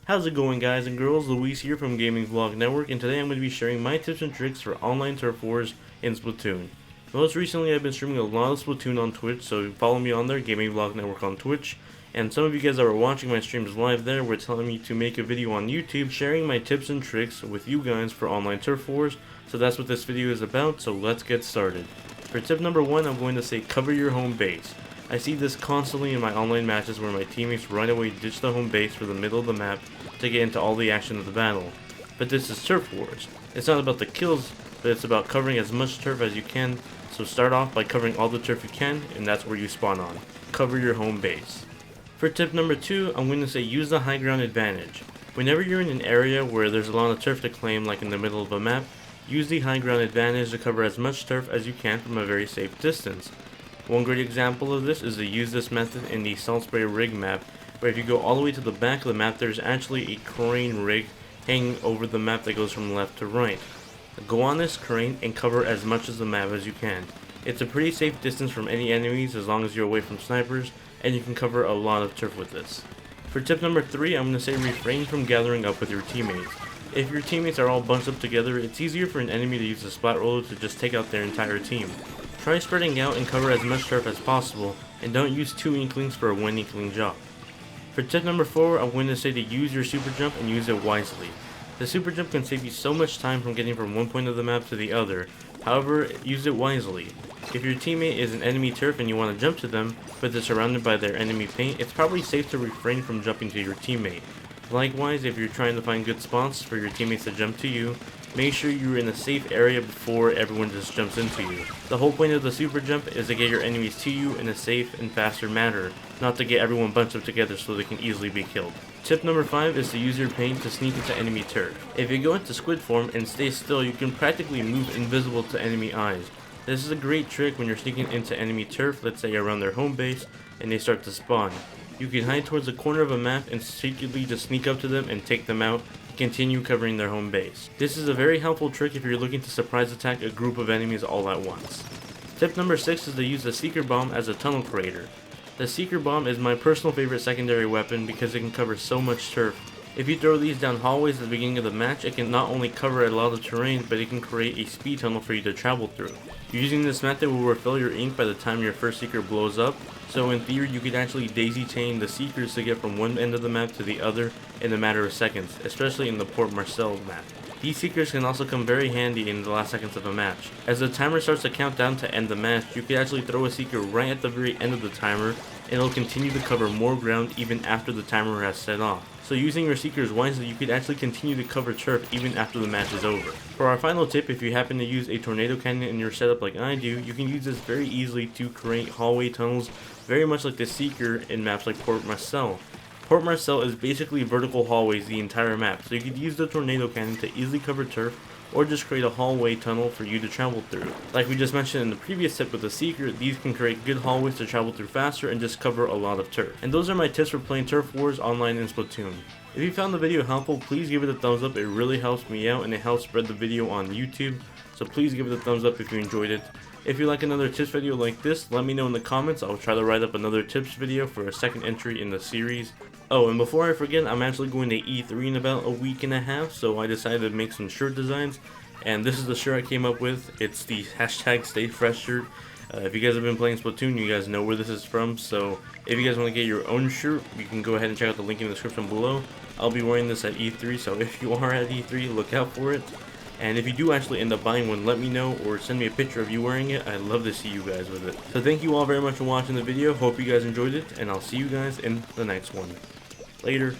How's it going, guys and girls? Luis here from Gaming Vlog Network, and today I'm going to be sharing my tips and tricks for online turf wars in Splatoon. Most recently I've been streaming a lot of Splatoon on Twitch, so follow me on there, Gaming Vlog Network on Twitch. And some of you guys that were watching my streams live there were telling me to make a video on YouTube sharing my tips and tricks with you guys for online turf wars, so that's what this video is about, so let's get started. For tip number 1, I'm going to say cover your home base. I see this constantly in my online matches where my teammates right away ditch the home base for the middle of the map to get into all the action of the battle. But this is turf wars. It's not about the kills, but it's about covering as much turf as you can, so start off by covering all the turf you can, and that's where you spawn on. Cover your home base. For tip number 2, I'm going to say use the high ground advantage. Whenever you're in an area where there's a lot of turf to claim, like in the middle of a map, use the high ground advantage to cover as much turf as you can from a very safe distance. One great example of this is to use this method in the Salt Spray rig map, where if you go all the way to the back of the map, there's actually a crane rig hanging over the map that goes from left to right. Go on this crane and cover as much of the map as you can. It's a pretty safe distance from any enemies as long as you're away from snipers, and you can cover a lot of turf with this. For tip number 3, I'm going to say refrain from gathering up with your teammates. If your teammates are all bunched up together, it's easier for an enemy to use a splat roller to just take out their entire team. Try spreading out and cover as much turf as possible, and don't use 2 inklings for a 1 inkling job. For tip number 4, I'm going to say to use your super jump and use it wisely. The super jump can save you so much time from getting from one point of the map to the other, however, use it wisely. If your teammate is an enemy turf and you want to jump to them, but they're surrounded by their enemy paint, it's probably safe to refrain from jumping to your teammate. Likewise, if you're trying to find good spots for your teammates to jump to you, make sure you're in a safe area before everyone just jumps into you. The whole point of the super jump is to get your enemies to you in a safe and faster manner, not to get everyone bunched up together so they can easily be killed. Tip number 5 is to use your paint to sneak into enemy turf. If you go into squid form and stay still, you can practically move invisible to enemy eyes. This is a great trick when you're sneaking into enemy turf, let's say around their home base, and they start to spawn. You can hide towards the corner of a map and secretly just sneak up to them and take them out, and continue covering their home base. This is a very helpful trick if you're looking to surprise attack a group of enemies all at once. Tip number 6 is to use the Seeker Bomb as a tunnel creator. The Seeker Bomb is my personal favorite secondary weapon because it can cover so much turf. If you throw these down hallways at the beginning of the match, it can not only cover a lot of terrain, but it can create a speed tunnel for you to travel through. Using this method will refill your ink by the time your first Seeker blows up, so in theory you could actually daisy chain the Seekers to get from one end of the map to the other in a matter of seconds, especially in the Port Marcel map. These Seekers can also come very handy in the last seconds of a match. As the timer starts to count down to end the match, you could actually throw a Seeker right at the very end of the timer, and it'll continue to cover more ground even after the timer has set off. So using your Seekers wisely, you could actually continue to cover turf even after the match is over. For our final tip, if you happen to use a tornado cannon in your setup like I do, you can use this very easily to create hallway tunnels, very much like the Seeker in maps like Port Marcel. Port Marcel is basically vertical hallways the entire map, so you could use the tornado cannon to easily cover turf, or just create a hallway tunnel for you to travel through. Like we just mentioned in the previous tip with the Seeker, these can create good hallways to travel through faster and just cover a lot of turf. And those are my tips for playing turf wars online in Splatoon. If you found the video helpful, please give it a thumbs up. It really helps me out and it helps spread the video on YouTube, so please give it a thumbs up if you enjoyed it. If you like another tips video like this, let me know in the comments. I'll try to write up another tips video for a second entry in the series. Oh, and before I forget, I'm actually going to E3 in about a week and a half, so I decided to make some shirt designs, and this is the shirt I came up with. It's the hashtag Stay Fresh shirt. If you guys have been playing Splatoon, you guys know where this is from, so if you guys want to get your own shirt, you can go ahead and check out the link in the description below. I'll be wearing this at E3, so if you are at E3, look out for it. And if you do actually end up buying one, let me know or send me a picture of you wearing it. I'd love to see you guys with it. So thank you all very much for watching the video. Hope you guys enjoyed it, and I'll see you guys in the next one. Later.